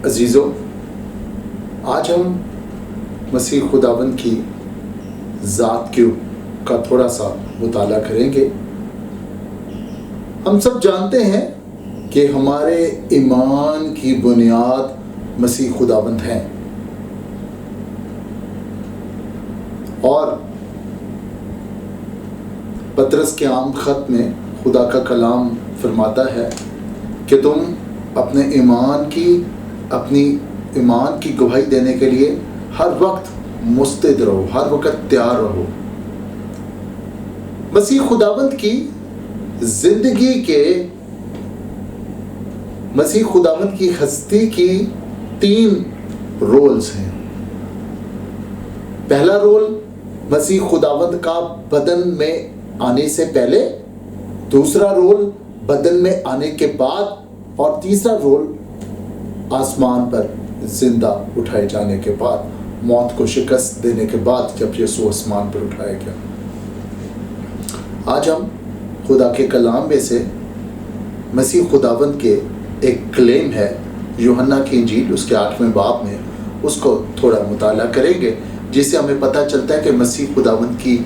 عزیزو، آج ہم مسیح خداوند کی ذات کا تھوڑا سا مطالعہ کریں گے۔ ہم سب جانتے ہیں کہ ہمارے ایمان کی بنیاد مسیح خداوند ہیں، اور پطرس کے عام خط میں خدا کا کلام فرماتا ہے کہ تم اپنے اپنی ایمان کی گواہی دینے کے لیے ہر وقت مستعد رہو، ہر وقت تیار رہو۔ مسیح خداوند کی زندگی کے، مسیح خداوند کی ہستی کی 3 رولز ہیں۔ پہلا رول مسیح خداوند کا بدن میں آنے سے پہلے، دوسرا رول بدن میں آنے کے بعد، اور تیسرا رول آسمان پر زندہ اٹھائے جانے کے بعد، موت کو شکست دینے کے بعد جب یسوع آسمان پر اٹھایا گیا۔ آج ہم خدا کے کلام میں سے مسیح خداوند کے ایک کلیم ہے، یوحنا کی انجیل اس کے 8ویں باب میں، اس کو تھوڑا مطالعہ کریں گے، جس سے ہمیں پتہ چلتا ہے کہ مسیح خداوند کی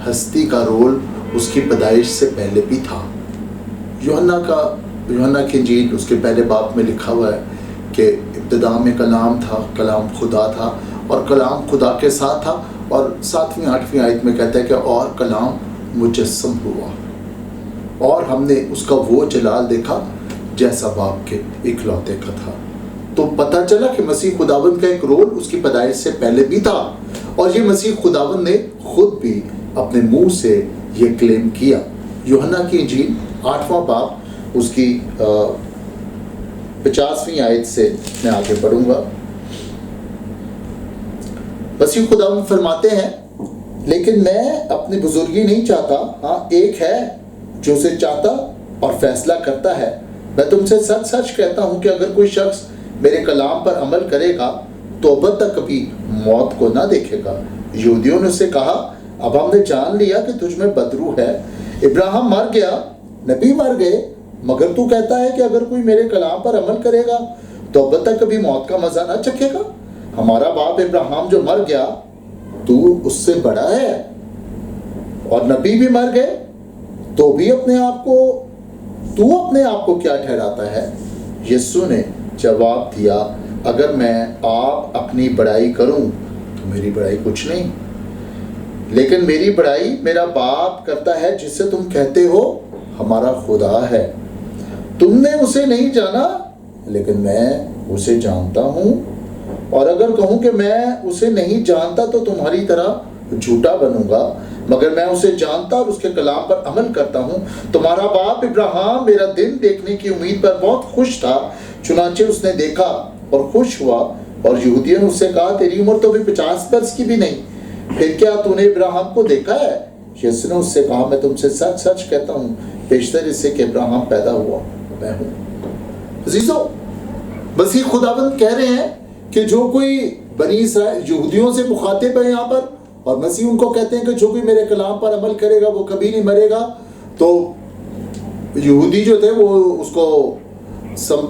ہستی کا رول اس کی پیدائش سے پہلے بھی تھا۔ یوحنا کی انجیل اس کے پہلے باب میں لکھا ہوا ہے کہ ابتدا میں کلام تھا، کلام خدا تھا، اور کلام خدا کے ساتھ تھا، اور 7ویں 8ویں آیت میں کہتا ہے کہ اور کلام مجسم ہوا، اور ہم نے اس کا وہ جلال دیکھا جیسا باپ کے اکلوتے کا تھا۔ تو پتہ چلا کہ مسیح خداوند کا ایک رول اس کی پیدائش سے پہلے بھی تھا، اور یہ مسیح خداوند نے خود بھی اپنے منہ سے یہ کلیم کیا۔ یوحنا کی انجیل 8واں باب اس کی 50ویں آیت سے میں آگے پڑھوں گا۔ مسیح خداوند فرماتے ہیں، لیکن میں اپنی بزرگی نہیں چاہتا، ہاں ایک ہے جو اسے چاہتا اور فیصلہ کرتا ہے۔ میں تم سے سچ سچ کہتا ہوں کہ اگر کوئی شخص میرے کلام پر عمل کرے گا تو ابد تک کبھی موت کو نہ دیکھے گا۔ یہودیوں نے اسے کہا، اب ہم نے جان لیا کہ تجھ میں بدرو ہے۔ ابراہیم مر گیا، نبی مر گئے، مگر تو کہتا ہے کہ اگر کوئی میرے کلام پر عمل کرے گا تو ابد تک کبھی موت کا مزہ نہ چکھے گا۔ ہمارا باپ ابراہیم جو مر گیا تو اس سے بڑا ہے، اور نبی بھی مر گئے، تو بھی اپنے آپ کو کیا ٹھہراتا ہے؟ یسوع نے جواب دیا، اگر میں آپ اپنی بڑائی کروں تو میری بڑائی کچھ نہیں، لیکن میری بڑائی میرا باپ کرتا ہے جس سے تم کہتے ہو ہمارا خدا ہے۔ تم نے اسے نہیں جانا، لیکن میں اسے جانتا ہوں، اور اگر کہوں کہ میں اسے نہیں جانتا تو تمہاری طرح جھوٹا بنوں گا، مگر میں اسے جانتا اور اس کے کلام پر عمل کرتا ہوں۔ تمہارا باپ ابراہیم میرا دن دیکھنے کی امید پر بہت خوش تھا، چنانچہ اس نے دیکھا اور خوش ہوا۔ اور یہودیوں نے اس سے کہا، تیری عمر تو بھی 50 برس کی بھی نہیں، پھر کیا تو نے ابراہیم کو دیکھا ہے؟ یسوع نے اس سے کہا، میں تم سے سچ سچ کہتا ہوں، بیشتر اس سے کہ ابراہیم پیدا ہوا میں ہوں۔ عزیزو، مسیح خداوند کہہ رہے ہیں کہ جو کوئی بنی اسرائیل، یہودیوں سے مخاطب ہے یہاں پر، اور مسیح ان کو کہتے ہیں کہ جو کوئی میرے کلام پر عمل کرے گا وہ کبھی نہیں مرے گا۔ تو یہودی جو تھے وہ اس کو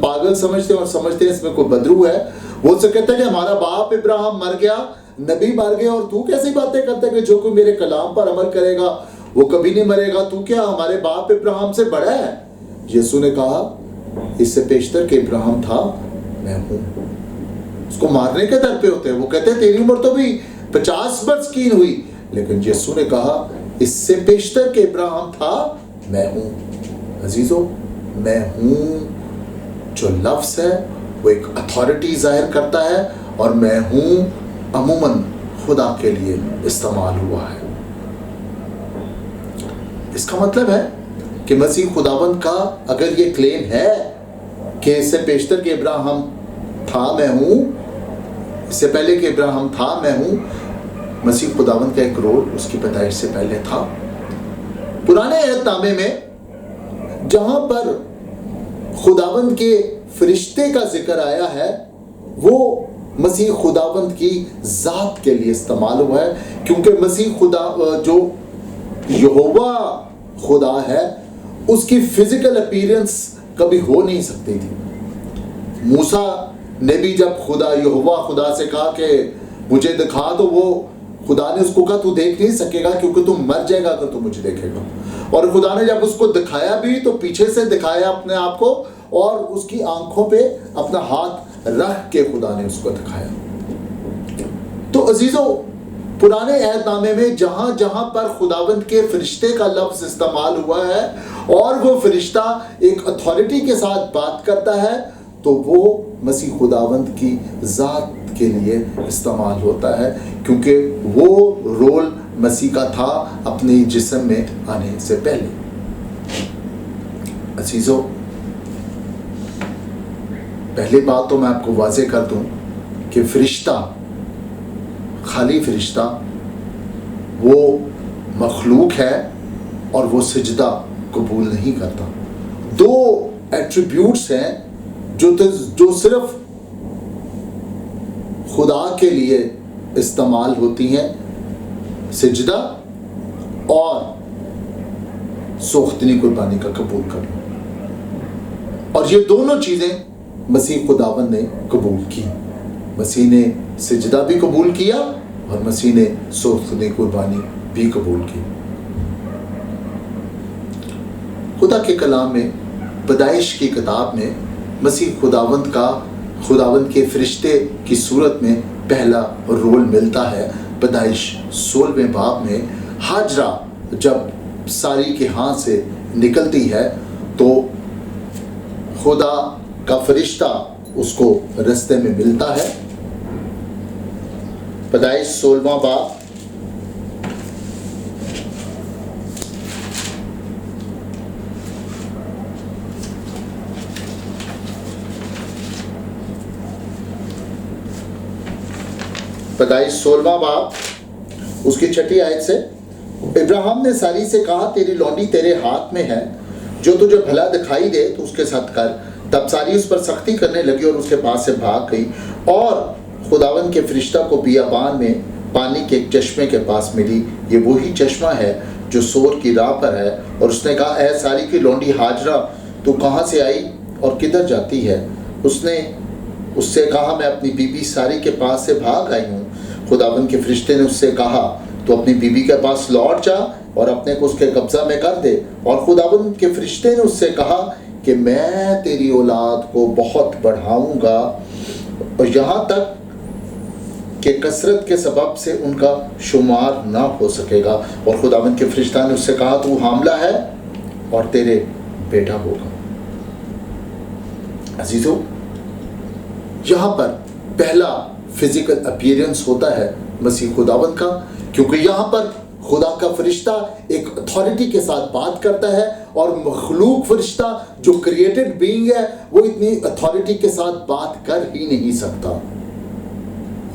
پاگل سمجھتے اور سمجھتے ہیں اس میں کوئی بدرو ہے۔ وہ اس سے کہتے ہیں کہ ہمارا باپ ابراہیم مر گیا، نبی مر گئے، اور تو کیسی باتیں کرتے ہیں کہ جو کوئی میرے کلام پر عمل کرے گا وہ کبھی نہیں مرے گا؟ تو کیا ہمارے باپ ابراہیم سے بڑا ہے؟ یسوع نے کہا، اس سے پیشتر کہ ابراہیم تھا میں ہوں۔ اس کو مارنے کے در پہ ہوتے ہیں، وہ کہتے ہیں تیری عمر تو بھی 50 برس کی ہوئی، لیکن یسوع نے کہا اس سے پیشتر کہ ابراہیم تھا میں ہوں۔ عزیزو، میں ہوں جو لفظ ہے وہ ایک اتھارٹی ظاہر کرتا ہے، اور میں ہوں عموماً خدا کے لیے استعمال ہوا ہے۔ اس کا مطلب ہے کہ مسیح خداوند کا اگر یہ کلیم ہے کہ اس سے پیشتر کہ ابراہیم تھا میں ہوں، اس سے پہلے کہ ابراہیم تھا میں ہوں، مسیح خداوند کا ایک رول اس کی پیدائش سے پہلے تھا۔ پرانے عہد نامے میں جہاں پر خداوند کے فرشتے کا ذکر آیا ہے وہ مسیح خداوند کی ذات کے لیے استعمال ہوا ہے، کیونکہ مسیح خدا جو یہوہ خدا ہے اس کی فزیکل اپیرنس کبھی ہو نہیں سکتی تھی۔ موسیٰ نے بھی جب خدا یہوہ خدا سے کہا کہ مجھے دکھا، تو وہ خدا نے اس کو کہا تو دیکھ نہیں سکے گا کیونکہ تم مر جائے گا اگر تو مجھے دیکھے گا. اور خدا نے جب اس کو دکھایا بھی تو پیچھے سے دکھایا اپنے آپ کو، اور اس کی آنکھوں پہ اپنا ہاتھ رکھ کے خدا نے اس کو دکھایا. تو عزیزو، پرانے عہد نامے میں جہاں جہاں پر خداوند کے فرشتے کا لفظ استعمال ہوا ہے اور وہ فرشتہ ایک اتھارٹی کے ساتھ بات کرتا ہے، تو وہ مسیح خداوند کی ذات کے لیے استعمال ہوتا ہے، کیونکہ وہ رول مسیح کا تھا اپنے جسم میں آنے سے پہلے. عزیزو، پہلی بات تو میں آپ کو واضح کر دوں کہ فرشتہ، خالی فرشتہ، وہ مخلوق ہے اور وہ سجدہ قبول نہیں کرتا. دو ایٹریبیوٹس ہیں جو صرف خدا کے لیے استعمال ہوتی ہیں، سجدہ اور سوختنی قربانی کا قبول کرنا. اور یہ دونوں چیزیں مسیح خداوند نے قبول کی. مسیح نے سجدہ بھی قبول کیا اور مسیح نے سوختنی قربانی بھی قبول کی. خدا کے کلام میں، پیدائش کی کتاب میں، مسیح خداوند کے فرشتے کی صورت میں پہلا رول ملتا ہے. پیدائش 16ویں باب میں ہاجرہ جب ساری کے ہاں سے نکلتی ہے تو خدا کا فرشتہ اس کو رستے میں ملتا ہے. پیدائش 16واں باب پیدائش 16واں باب اس کی 6 آیت سے، ابراہیم نے ساری سے کہا تیری لونڈی تیرے ہاتھ میں ہے، جو تجھے بھلا دکھائی دے تو اس کے ساتھ کر. تب ساری اس پر سختی کرنے لگی اور اس کے پاس سے بھاگ گئی، اور خداوند کے فرشتہ کو بیابان میں پانی کے ایک چشمے کے پاس ملی. یہ وہی چشمہ ہے جو سور کی راہ پر ہے. اور اس نے کہا اے ساری کی لونڈی ہاجرہ، تو کہاں سے آئی اور کدھر جاتی ہے؟ اس نے اس سے کہا میں اپنی بیوی ساری کے پاس سے بھاگ آئی ہوں. خداوند کے فرشتے نے اس سے کہا تو اپنی بیوی کے پاس لوٹ جا اور اپنے کو اس کے قبضہ میں کر دے. اور خداوند کے فرشتے نے اس سے کہا کہ میں تیری اولاد کو بہت بڑھاؤں گا، اور یہاں تک کہ کثرت کے سبب سے ان کا شمار نہ ہو سکے گا. اور خداوند کے فرشتہ نے اس سے کہا تو حاملہ ہے اور تیرے بیٹا ہوگا. عزیزو، یہاں پر پہلا فزیکل اپیرنس ہوتا ہے مسیح خداوند کا، کیونکہ یہاں پر خدا کا فرشتہ ایک اتھارٹی کے ساتھ بات کرتا ہے، اور مخلوق فرشتہ جو کریٹڈ بینگ ہے وہ اتنی اتھارٹی کے ساتھ بات کر ہی نہیں سکتا.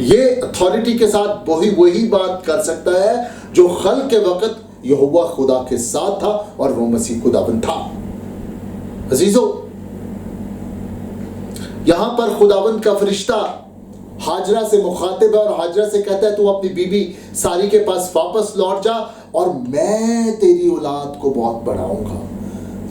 یہ اتھارٹی کے ساتھ وہی بات کر سکتا ہے جو خلق کے وقت یہوہ خدا کے ساتھ تھا، اور وہ مسیح خداوند تھا. عزیزو، یہاں پر خداوند کا فرشتہ ہاجرہ سے مخاطب ہے اور ہاجرہ سے کہتا ہے تو اپنی بیوی ساری کے پاس واپس لوٹ جا اور میں تیری اولاد کو بہت بڑھاؤں گا.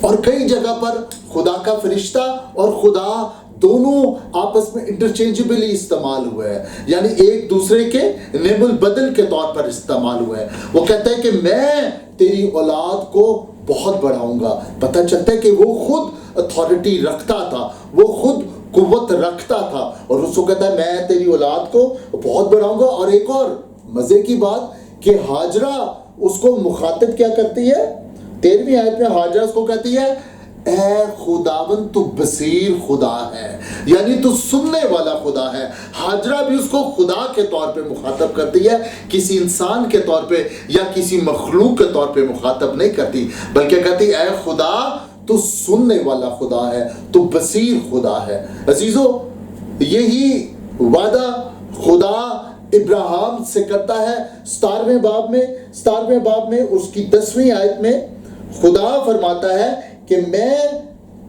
اور کئی جگہ پر خدا کا فرشتہ اور خدا دونوں آپس میں انٹرچینجبلی استعمال ہوئے ہیں، یعنی ایک دوسرے کے نعم البدل کے طور پر استعمال ہوئے ہیں. وہ کہتا ہے کہ میں تیری اولاد کو بہت بڑھاؤں گا. پتہ چلتا ہے کہ وہ خود اتھارٹی رکھتا تھا، وہ خود قوت رکھتا تھا، اور اس کو کہتا ہے میں تیری اولاد کو بہت بڑھاؤں گا. اور ایک اور مزے کی بات کہ ہاجرہ اس کو مخاطب کیا کرتی ہے؟ 13ویں آیت میں ہاجرہ اس کو کہتی ہے اے خداوند تو بصیر خدا ہے، یعنی تو سننے والا خدا ہے. ہاجرہ بھی اس کو خدا کے طور پہ مخاطب کرتی ہے، کسی انسان کے طور پہ یا کسی مخلوق کے طور پہ مخاطب نہیں کرتی، بلکہ کہتی اے خدا تو سننے والا خدا ہے، تو بصیر خدا ہے. عزیزو، یہی وعدہ خدا ابراہیم سے کرتا ہے 17ویں باب میں اس کی 10ویں آیت میں خدا فرماتا ہے کہ میں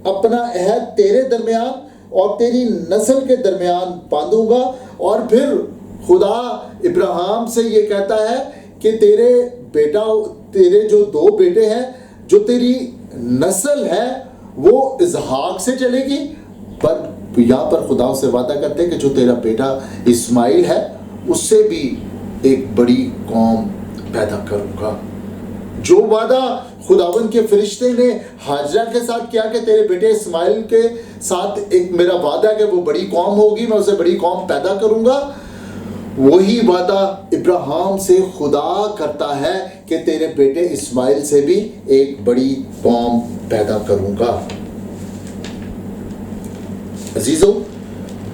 اپنا عہد تیرے درمیان اور تیری نسل کے درمیان باندھوں گا. اور پھر خدا ابراہیم سے یہ کہتا ہے کہ تیرے جو 2 بیٹے ہیں، جو تیری نسل ہے وہ اسحاق سے چلے گی، پر تو یہاں پر خدا سے وعدہ کرتے ہیں کہ جو تیرا بیٹا اسماعیل ہے اس سے بھی ایک بڑی قوم پیدا کروں گا۔ جو وعدہ خداوند کے فرشتے نے ہاجرہ کے ساتھ کیا کہ تیرے بیٹے اسماعیل کے ساتھ ایک میرا وعدہ ہے کہ وہ بڑی قوم ہوگی، میں اسے بڑی قوم پیدا کروں گا، وہی وعدہ ابراہیم سے خدا کرتا ہے کہ تیرے بیٹے اسماعیل سے بھی ایک بڑی قوم پیدا کروں گا۔ عزیزو،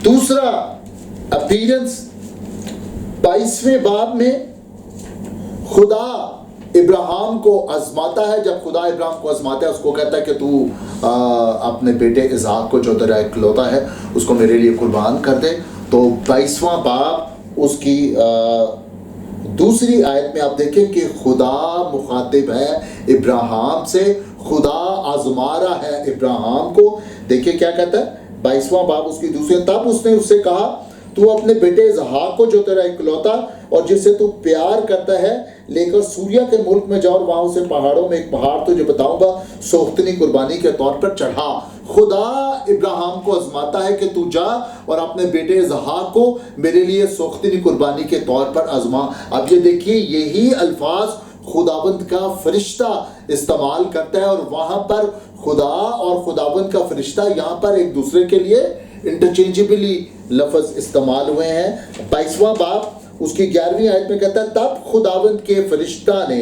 دوسرا اپیرنس 22ویں باب میں خدا ابراہیم کو آزماتا ہے۔ جب خدا ابراہیم کو آزماتا ہے، اس کو کہتا ہے کہ تو اپنے بیٹے اسحاق کو جو تیرا اکلوتا ہے اس کو میرے لیے قربان کر دے۔ تو 22واں باب اس کی دوسری آیت میں آپ دیکھیں کہ خدا مخاطب ہے ابراہیم سے، خدا آزما رہا ہے ابراہیم کو۔ دیکھیں کیا کہتا ہے 22واں باب اس کی دوسری، تب اس نے اس سے کہا تو اپنے بیٹے اسحاق کو جو تیرا اکلوتا اور جس سے تو پیار کرتا ہے لے کر سوریا کے ملک میں جا اور وہاں اسے پہاڑوں میں ایک پہاڑ تجھے بتاؤں گا سوختنی قربانی کے طور پر چڑھا۔ خدا ابراہیم کو آزماتا ہے کہ تو جا اور اپنے بیٹے اسحاق کو میرے لیے سوختنی قربانی کے طور پر آزما۔ اب یہ دیکھیے یہی الفاظ خداوند کا فرشتہ استعمال کرتا ہے، اور وہاں پر خدا اور خداوند کا فرشتہ یہاں پر ایک دوسرے کے لیے انٹرچینجبلی لفظ استعمال ہوئے ہیں۔ 22واں باب اس کی 11ویں آیت میں کہتا ہے تب خداوند کے فرشتہ نے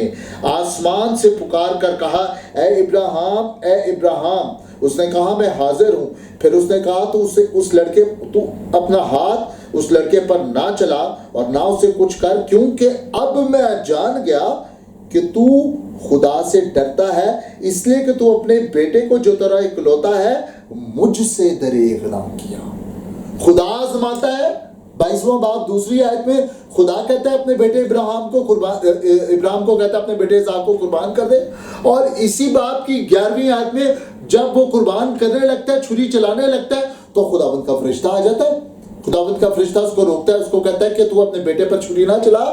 آسمان سے پکار کر کہا اے ابراہیم، اے ابراہیم۔ اس نے کہا میں حاضر ہوں۔ پھر اس نے کہا تو اپنا ہاتھ اس لڑکے پر نہ چلا اور نہ اسے کچھ کر، کیونکہ اب میں جان گیا کہ تو خدا سے ڈرتا ہے، اس لیے کہ تو اپنے بیٹے کو جو تیرا اکلوتا ہے مجھ سے دریغ نہ کیا۔ خدا آزماتا ہے۔ 22واں باب دوسری آیت میں خدا کہتا ہے اپنے بیٹے ابراہیم کو کہتا ہے اپنے بیٹے اسحاق کو قربان کر دے، اور اسی باب کی 11ویں آیت میں جب وہ قربان کرنے لگتا ہے، چھری چلانے لگتا ہے، تو خداوند کا فرشتہ آ جاتا ہے۔ خداوند کا فرشتہ اس کو روکتا ہے، اس کو کہتا ہے کہ تو اپنے بیٹے پر چھری نہ چلا،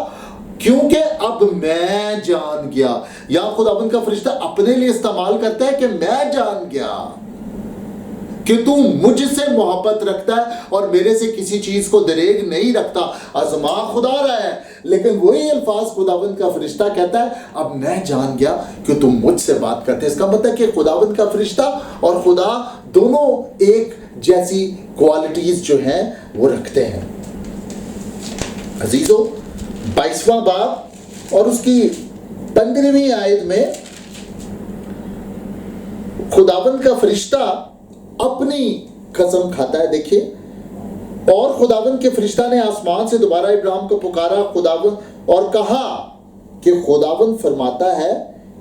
کیونکہ اب میں جان گیا۔ یا خداوند کا فرشتہ اپنے لیے استعمال کرتا ہے کہ میں جان گیا کہ تو مجھ سے محبت رکھتا ہے اور میرے سے کسی چیز کو دریغ نہیں رکھتا۔ آزما خدا رہا ہے، لیکن وہی الفاظ خداوند کا فرشتہ کہتا ہے اب میں جان گیا کہ تم مجھ سے بات کرتے ہیں۔ اس کا مطلب کہ خداوند کا فرشتہ اور خدا دونوں ایک جیسی کوالٹیز جو ہیں وہ رکھتے ہیں۔ عزیزو، 22واں باب اور اس کی 15ویں آیت میں خداوند کا فرشتہ اپنی قسم کھاتا ہے۔ دیکھیے، اور خداوند کے فرشتہ نے آسمان سے دوبارہ ابراہیم کو پکارا خداوند اور کہا کہ خداوند فرماتا ہے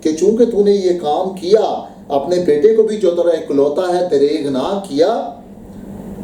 کہ چونکہ تو نے یہ کام کیا، اپنے بیٹے کو بھی جو تیرا اکلوتا ہے دریغ نہ کیا،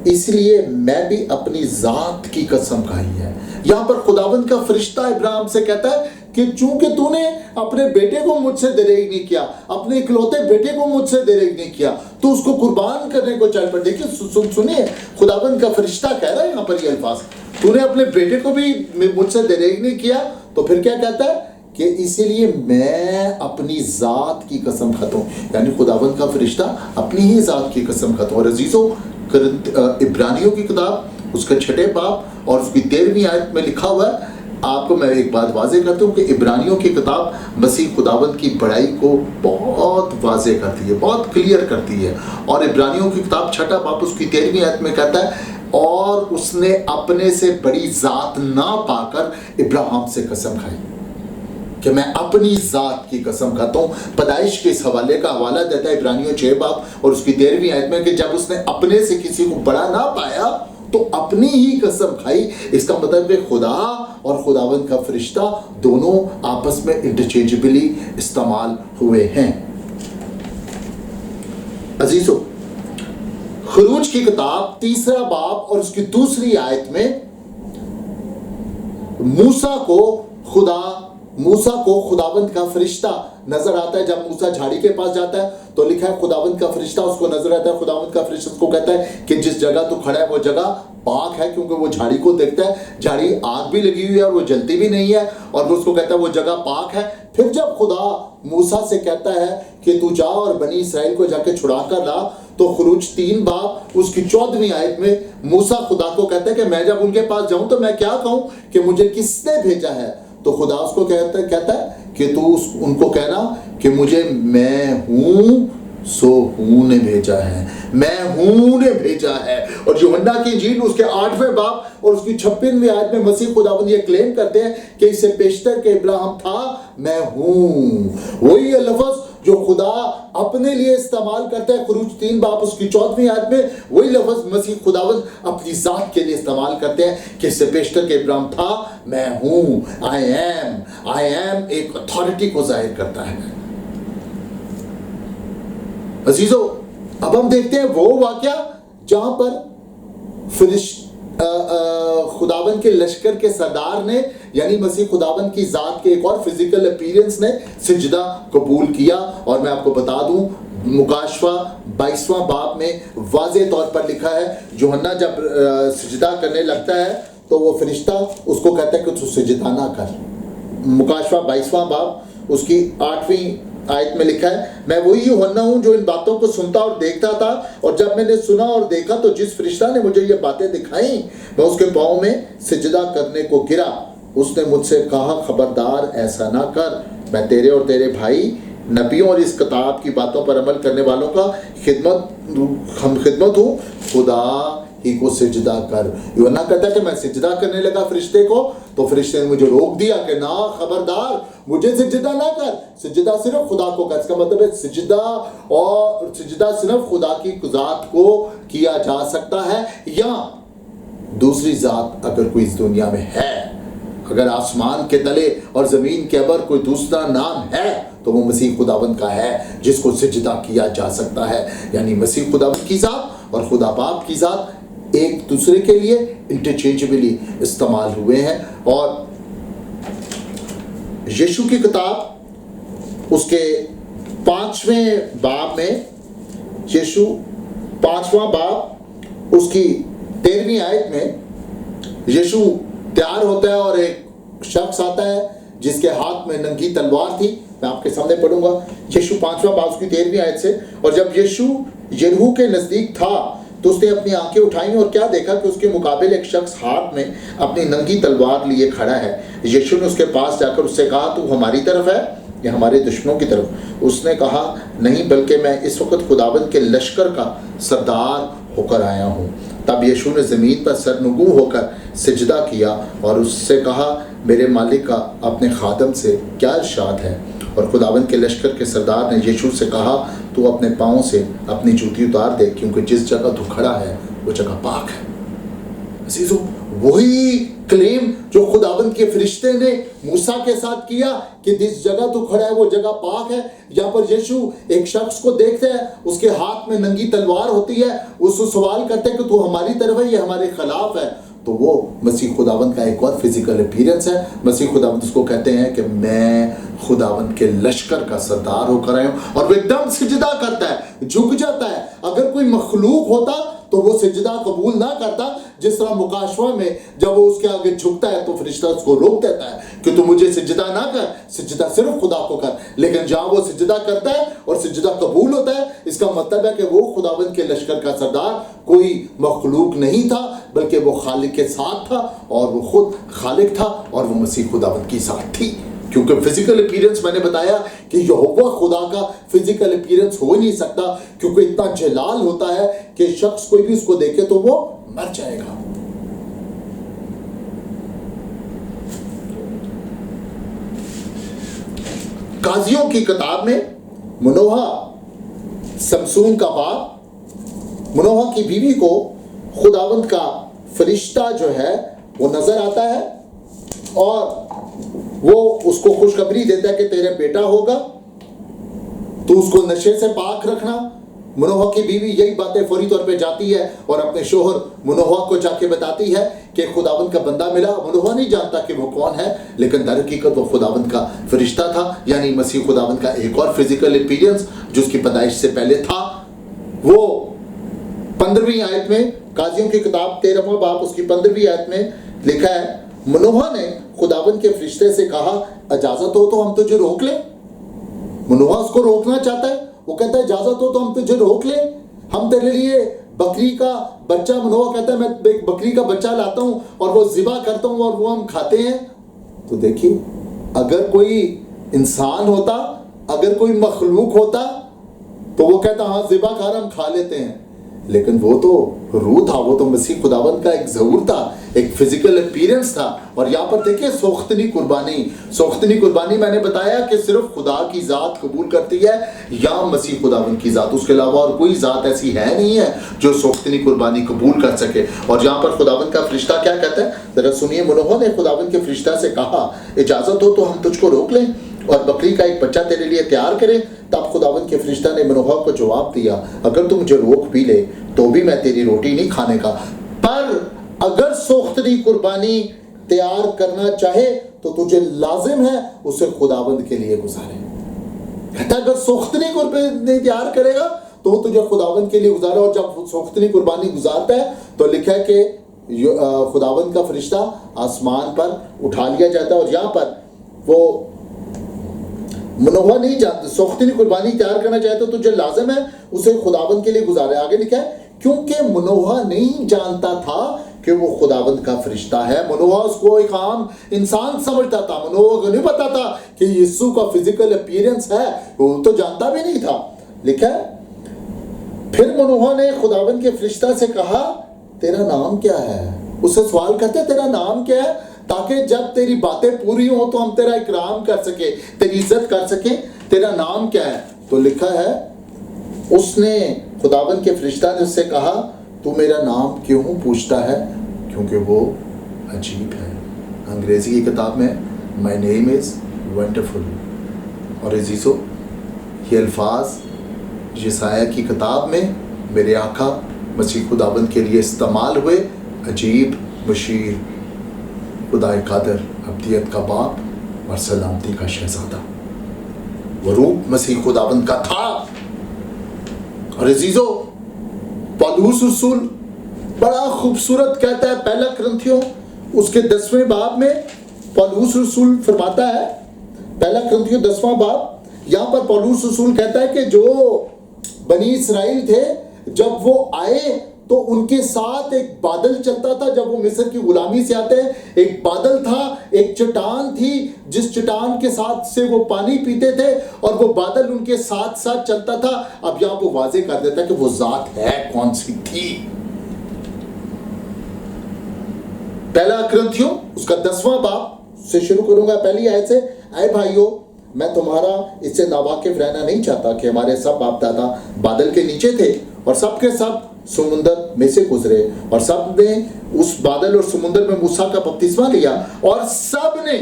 اس لیے میں بھی اپنی ذات کی قسم کھائی ہے۔ یہاں پر خداوند کا فرشتہ ابراہیم سے کہتا ہے کہ چونکہ تو نے اپنے بیٹے کو مجھ سے دریغ نہیں کیا، اپنے اکلوتے بیٹے کو مجھ سے دریغ نہیں کیا، تو اس کو قربان کرنے کو چل پڑ۔ دیکھیے سنیے، خداوند کا فرشتہ کہہ رہا ہے یہاں پر یہ الفاظ، تو نے اپنے بیٹے کو بھی مجھ سے دریغ نہیں کیا، تو پھر کیا کہتا ہے کہ اسی لیے میں اپنی ذات کی قسم کھاتا ہوں۔ یعنی خداوند کا فرشتہ اپنی ہی ذات کی قسم کھاتا ہوں۔ اور عزیزو، عبرانیوں کی کتاب اس کا 6 باب اور اس کی 13ویں آیت میں لکھا ہوا ہے۔ آپ کو میں ایک بات واضح کرتا ہوں کہ عبرانیوں کی کتاب مسیح خداوند کی بڑائی کو بہت واضح کرتی ہے، بہت کلیئر کرتی ہے۔ اور عبرانیوں کی کتاب 6 باب اس کی 13ویں آیت میں کہتا ہے اور اس نے اپنے سے بڑی ذات نہ پا کر ابراہیم سے قسم کھائی کہ میں اپنی ذات کی قسم کھاتا ہوں۔ پیدائش کے اس حوالے کا حوالہ دیتا ہے عبرانیوں 6 باب اور اس کی 13ویں آیت میں کہ جب اس نے اپنے سے کسی کو بڑا نہ پایا تو اپنی ہی قسم کھائی۔ اس کا مطلب ہے خدا اور خداوند کا فرشتہ دونوں آپس میں انٹرچینجبلی استعمال ہوئے ہیں۔ عزیزو، خروج کی کتاب 3 باب اور اس کی 2 آیت میں موسیٰ کو خداوند کا فرشتہ نظر آتا ہے جب موسیٰ جھاڑی کے پاس جاتا ہے تو لکھا ہے خداوند کا فرشتہ اس کو نظر آتا ہے. خداوند کا فرشتہ اس کو کہتا ہے کہ جس جگہ تو کھڑا ہے وہ جگہ پاک ہے, کیونکہ وہ جھاڑی کو دیکھتا ہے, جھاڑی آگ بھی لگی ہوئی ہے اور وہ جلتی بھی نہیں ہے, اور وہ اس کو کہتا ہے وہ جگہ پاک ہے. پھر جب خدا موسیٰ سے کہتا ہے کہ تو جا اور بنی اسرائیل کو جا کے چھڑا کر لا, تو خروج 3 باب اس کی 14ویں آیت میں موسیٰ خدا کو کہتا ہے کہ میں جب ان کے پاس جاؤں تو میں کیا کہوں کہ مجھے کس نے بھیجا ہے. تو خدا اس کو کہتا ہے کہ تو ان کو کہنا کہ مجھے میں ہوں سو ہوں نے بھیجا ہے, میں ہوں نے بھیجا ہے. اور یوحنا کی انجیل اس کے 8ویں باب اور اس کی 56ویں آیت میں مسیح خداوند یہ کلیم کرتے ہیں کہ اس سے پیشتر کہ ابراہیم تھا میں ہوں. وہی یہ لفظ جو خدا اپنے لیے استعمال کرتا ہے خروج 3 باب اس کی 14ویں آیت میں, وہی لفظ مسیح خداوند اپنی ذات کے لیے استعمال کرتے ہیں کہ اس سے پیشتر کہ ابراہیم تھا میں ہوں. I am ایک اتھارٹی کو ظاہر کرتا ہے. عزیزو, اب ہم دیکھتے ہیں وہ واقعہ جہاں پر خداوند کے لشکر کے سردار نے یعنی مسیح خداوند کی ذات کے ایک اور فزیکل اپیرنس نے سجدہ قبول کیا. اور میں آپ کو بتا دوں مکاشفہ 22واں باب میں واضح طور پر لکھا ہے یوحنا جب سجدہ کرنے لگتا ہے تو وہ فرشتہ اس کو کہتا ہے کہ تو سجدہ نہ کر. مکاشفہ 22واں باب اس کی 8ویں آیت میں لکھا ہے میں وہی یوحنا ہوں جو ان باتوں کو سنتا اور دیکھتا تھا, اور جب میں نے سنا اور دیکھا تو جس فرشتہ نے مجھے یہ باتیں دکھائیں میں اس کے پاؤں میں سجدہ کرنے کو گرا. اس نے مجھ سے کہا خبردار ایسا نہ کر, میں تیرے اور تیرے بھائی نبیوں اور اس کتاب کی باتوں پر عمل کرنے والوں کا خدمت ہوں, خدا ہی کو سجدہ کر. یوحنا کہتا ہے کہ میں سجدہ کرنے لگا فرشتے کو تو فرشتے نے مجھے روک دیا کہ نہ خبردار مجھے سجدہ نہ کر, سجدہ صرف خدا کو کر. اس کا مطلب ہے سجدہ صرف خدا کی ذات کو کیا جا سکتا ہے, یا دوسری ذات اگر کوئی اس دنیا میں ہے, اگر آسمان کے تلے اور زمین کے اوپر کوئی دوسرا نام ہے تو وہ مسیح خداوند کا ہے جس کو سجدہ کیا جا سکتا ہے. یعنی مسیح خداوند کی ذات اور خدا باپ کی ذات ایک دوسرے کے لیے انٹرچینجبلی استعمال ہوئے ہیں. اور یشوع کی کتاب اس کے 5ویں باب میں, یشوع 5واں باب اس کی 13ویں آیت میں یشوع تیار ہوتا ہے اور ایک شخص آتا ہے جس کے ہاتھ میں ننگی تلوار تھی. میں آپ کے سامنے پڑھوں گا یشوع 5واں باب اس کی 13ویں آیت سے. اور جب یشوع یریحو کے نزدیک تھا تو اس نے اپنی آنکھیں اٹھائیں اور کیا دیکھا کہ اس کے مقابل ایک شخص ہاتھ میں اپنی ننگی تلوار لیے کھڑا ہے. یشوع نے اس کے پاس جا کر اس سے کہا تو ہماری طرف ہے یا ہمارے دشمنوں کی طرف؟ اس نے کہا نہیں, بلکہ میں اس وقت خداوند کے لشکر کا سردار ہو کر آیا ہوں. تب یشوع نے زمین پر سرنگوں ہو کر سجدہ کیا اور اس سے کہا میرے مالک کا اپنے خادم سے کیا ارشاد ہے؟ اور خداوند کے لشکر کے سردار نے یشوع سے کہا تو اپنے پاؤں سے اپنی جوتی اتار دے, کیونکہ جس جگہ تو کھڑا ہے وہ جگہ پاک ہے. عزیزو, وہی کلیم جو خداوند کے فرشتے نے موسیٰ کے ساتھ کیا کہ جس جگہ تو کھڑا ہے وہ جگہ پاک ہے, یہاں پر یشوع ایک شخص کو دیکھتا ہے, اس کے ہاتھ میں ننگی تلوار ہوتی ہے, اس کو سوال کرتے ہیں کہ تو ہماری طرف ہے یا ہمارے خلاف ہے؟ تو وہ مسیح خداوند کا ایک اور فزیکل اپیرنس ہے. مسیح خداوند اس کو کہتے ہیں کہ میں خداوند کے لشکر کا سردار ہو کر آیا ہوں. اور وہ ایک دم سجدہ کرتا ہے, جھک جاتا ہے. اگر کوئی مخلوق ہوتا تو وہ سجدہ قبول نہ کرتا, جس طرح مکاشفہ میں جب وہ اس کے آگے جھکتا ہے تو فرشتہ اس کو روک دیتا ہے کہ تو مجھے سجدہ نہ کر, سجدہ صرف خدا کو کر. لیکن جہاں وہ سجدہ کرتا ہے اور سجدہ قبول ہوتا ہے, اس کا مطلب ہے کہ وہ خداوند کے لشکر کا سردار کوئی مخلوق نہیں تھا بلکہ وہ خالق کے ساتھ تھا, اور وہ خود خالق تھا اور وہ مسیح خداوند کی ذات تھی. کیونکہ فزیکل اپیرنس میں نے بتایا کہ یہوہ خدا کا فزیکل اپیرنس ہو نہیں سکتا, کیونکہ اتنا جلال ہوتا ہے کہ شخص کوئی بھی اس کو دیکھے تو وہ مر جائے گا. قاضیوں کی کتاب میں منوہا سمسون کا باپ, منوہا کی بیوی کو خداوند کا فرشتہ جو ہے وہ نظر آتا ہے اور وہ اس کو خوشخبری دیتا ہے کہ تیرے بیٹا ہوگا, تو اس کو نشے سے پاک رکھنا, منوح کی بیوی یہی باتیں فوری طور پہ جاتی ہے اور اپنے شوہر منوح کو جا کے بتاتی ہے کہ خداوند کا بندہ ملا. منوح نہیں جانتا کہ وہ کون ہے، لیکن در حقیقت وہ خداوند کا فرشتہ تھا، یعنی مسیح خداوند کا ایک اور فزیکل اپیرنس جو اس کی پیدائش سے پہلے تھا. وہ 15ویں آیت میں، قاضیوں کی کتاب 13واں باب اس کی 15ویں آیت میں لکھا ہے، منوح نے خداوند کے فرشتے سے کہا اجازت ہو تو ہم تجھے روک لیں. منوح اس کو روکنا چاہتا ہے، وہ کہتا ہے اجازت ہو تو ہم تجھے روک لیں، ہم تیرے لیے بکری کا بچہ، منوح کہتا ہے میں بکری کا بچہ لاتا ہوں اور وہ ذبح کرتا ہوں اور وہ ہم کھاتے ہیں. تو دیکھیے، اگر کوئی انسان ہوتا، اگر کوئی مخلوق ہوتا تو وہ کہتا ہاں ذبح کر ہم کھا لیتے ہیں، لیکن وہ تو روح تھا، وہ تو مسیح خداوند کا ایک ظہور تھا، ایک فزیکل اپیرنس تھا. اور یہاں پر دیکھیں سوختنی قربانی میں نے بتایا کہ صرف خدا کی ذات قبول کرتی ہے یا مسیح خداوند کی ذات، اس کے علاوہ اور کوئی ذات ایسی ہے نہیں ہے جو سوختنی قربانی قبول کر سکے. اور یہاں پر خداوند کا فرشتہ کیا کہتا ہے، ذرا سنیے. منوح نے خداوند کے فرشتہ سے کہا اجازت ہو تو ہم تجھ کو روک لیں اور بکری کا ایک بچہ تیرے لیے تیار کریں. تب خداوند کے فرشتہ نے منوح کو جواب دیا اگر تم مجھے روک بھی لے تو بھی میں تیری روٹی نہیں کھانے کا، پر اگر سوختنی قربانی تیار کرنا چاہے تو تجھے لازم ہے اسے خداوند کے لیے گزارے. کہتا اگر سوختنی قربانی تیار کرے گا تو وہ تجھے خداوند کے لیے گزارے. اور جب سوختنی قربانی گزارتا ہے تو لکھا ہے کہ خداوند کا فرشتہ آسمان پر اٹھا لیا جاتا ہے. اور یہاں پر وہ منوح نہیں جانتا، سوختنی قربانی تیار کرنا چاہے تو تجھے لازم ہے اسے خداوند کے لیے گزارے. آگے لکھا ہے کیونکہ منوح نہیں جانتا تھا کہ وہ خداوند کا فرشتہ ہے. منوح اس کو ایک عام انسان سمجھتا تھا، منوح کو نہیں پتا تھا کہ یسوع کا فزیکل اپیرنس ہے، وہ تو جانتا بھی نہیں تھا. لکھا ہے پھر منوح نے خداوند کے فرشتہ سے کہا تیرا نام کیا ہے. اس سے سوال کرتے تیرا نام کیا ہے، تاکہ جب تیری باتیں پوری ہوں تو ہم تیرا اکرام کر سکیں، تیری عزت کر سکیں. تیرا نام کیا ہے؟ تو لکھا ہے اس نے، خداوند کے فرشتہ نے اس سے کہا تو میرا نام کیوں پوچھتا ہے، کیونکہ وہ عجیب ہے. انگریزی کی کتاب میں My name is wonderful. اور عزیزو یہ الفاظ یسایہ کی کتاب میں میرے آقا مسیح خداوند کے لیے استعمال ہوئے. عجیب، مشیر، خدائے قادر، ابدیت کا باپ اور سلامتی کا شہزادہ، وہ روپ مسیح خداوند کا تھا. اور عزیزو پالوس رسول بڑا خوبصورت کہتا ہے، پہلا کرنتھیوں اس کے 10ویں باب میں پالوس رسول فرماتا ہے، پہلا کرنتھیوں 10واں باب، یہاں پر پالوس رسول کہتا ہے کہ جو بنی اسرائیل تھے جب وہ آئے تو ان کے ساتھ ایک بادل چلتا تھا. جب وہ مصر کی غلامی سے آتے ہیں ایک بادل تھا، ایک چٹان تھی جس چٹان کے ساتھ سے وہ پانی پیتے تھے اور وہ بادل ان کے ساتھ ساتھ چلتا تھا. اب یہاں وہ واضح کر دیتا ہے کہ وہ ذات ہے کون سی تھی. پہلا کرنتھیوں اس کا 10واں باب سے شروع کروں گا پہلی آیت سے. اے بھائیو میں تمہارا اس سے ناواقف رہنا نہیں چاہتا کہ ہمارے سب باپ دادا بادل کے نیچے تھے اور سب کے سب سمندر میں سے گزرے اور سب نے اس بادل اور سمندر میں موسیٰ کا بپتسمہ لیا اور سب نے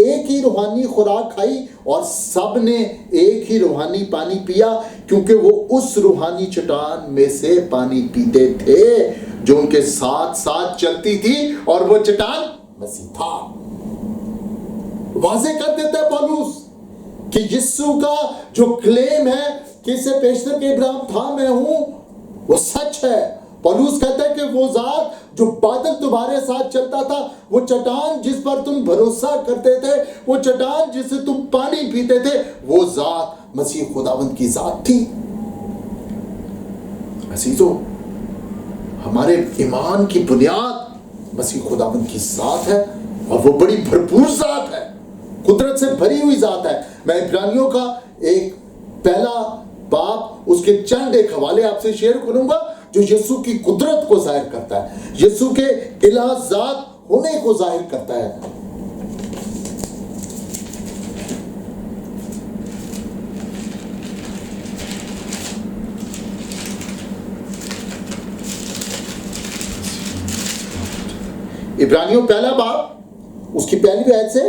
ایک ہی روحانی خوراک کھائی اور سب نے ایک ہی روحانی پانی پیا، کیونکہ وہ اس روحانی چٹان میں سے پانی پیتے تھے جو ان کے ساتھ ساتھ چلتی تھی اور وہ چٹان مسیح تھا. واضح کر دیتا ہے پالوس کہ یسوع کا جو کلیم ہے کہ اس سے پیشتر کے ابراہیم تھا میں ہوں، وہ سچ ہے. پالوس کہتا ہے کہ وہ ذات جو بادل تمہارے ساتھ چلتا تھا، وہ چٹان جس پر تم بھروسہ کرتے تھے، وہ چٹان جس سے تم پانی پیتے تھے، وہ ذات مسیح خداوند کی ذات تھی. عزیزو ہمارے ایمان کی بنیاد مسیح خداوند کی ذات ہے اور وہ بڑی بھرپور ذات ہے، قدرت سے بھری ہوئی ذات ہے. میں عبرانیوں کا ایک پہلا باب اس کے چند ایک حوالے آپ سے شیئر کروں گا جو یسوع کی قدرت کو ظاہر کرتا ہے، یسوع کے الہ ذات ہونے کو ظاہر کرتا ہے. عبرانیوں پہلا باب اس کی پہلی آیت سے